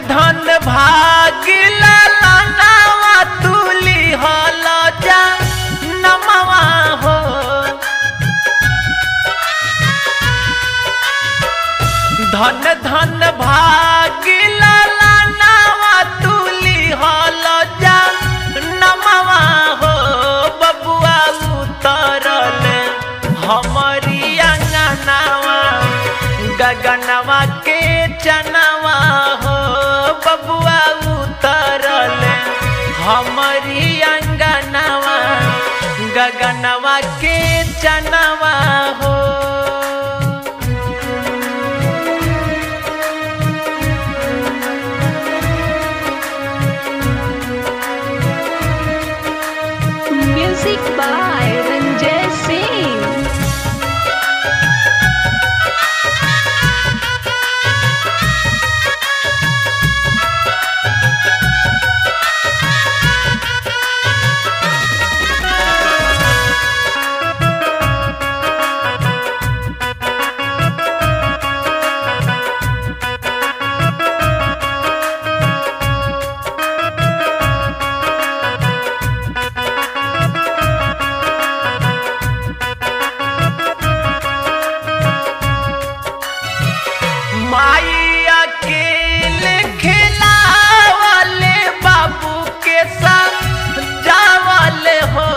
धन भागी लालानावा तुली हल जा नमवा हो। धन धन भागी लालानावा तुली हल जा नमवा हो। बबुआ उतरल हमारी अंगनावा गगनवा के चनवा हो। बबुआ उतरल हमारी अंगनावा गगनवा के चनवा हो। Music by Ranjay Singh। माई अकेले खिलावले बाबू के संग जावले हो।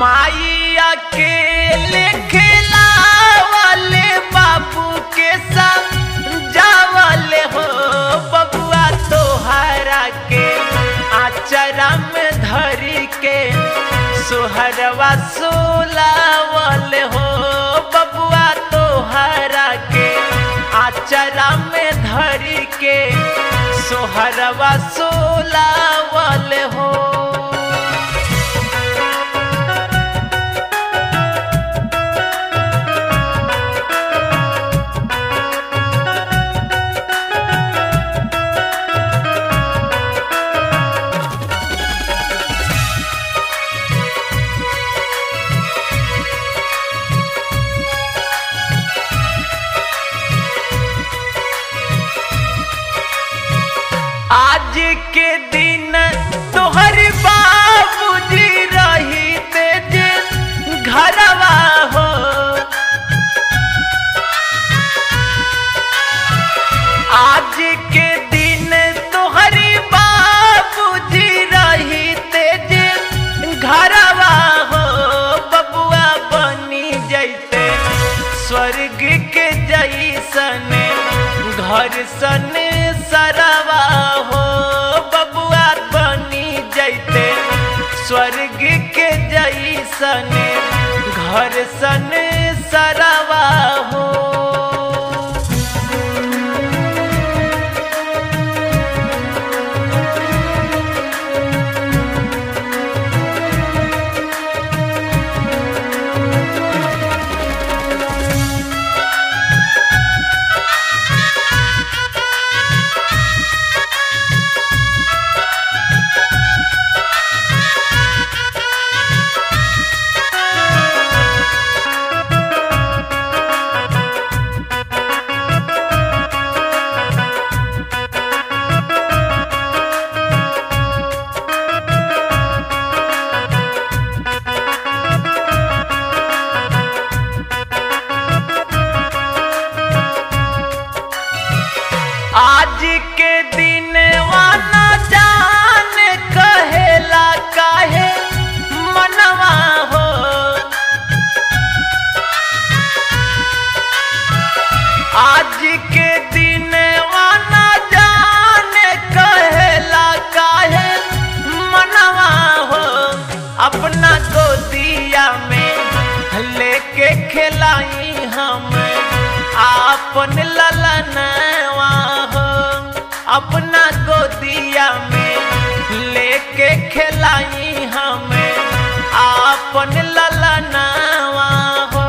माई अकेले खिलावले बाबू के संग जावले हो। बबुआ तोहरा के आचरा में धरी के सोहरवा सोलावल हो। बबुआ तोहरा के आचरा में धरी के सोहरवा सोलावल हो। आज के दिन तोहर बाबूजी रही तेज घरवा हो। आज के दिन तोहर बाबूजी रही तेज घरवा हो। बबुआ बनी जैते स्वर्ग के जैसन घर सन सरवा हो। बबुआ बनी जैते स्वर्ग के जैसन घर सन सरवा हो। आज के दिन वाना जान कहेला काहे मनवा हो। आज के दिन वाना जान कहेला काहे मनवा हो। अपना गोदिया में लेके खिलाई हम आपन ललनवा हो। अपना गोदिया में लेके खिलाई हम आपन ललनवा हो।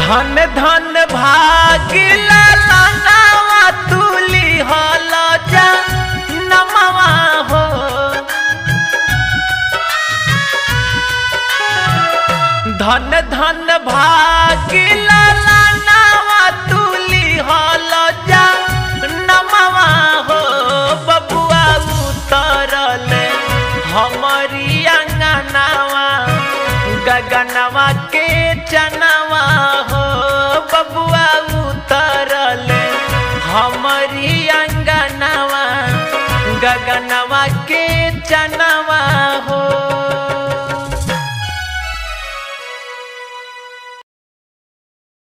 धन धन भागी लालानावा तुली हल जा नमवा हो। धन धन भागी लाला गना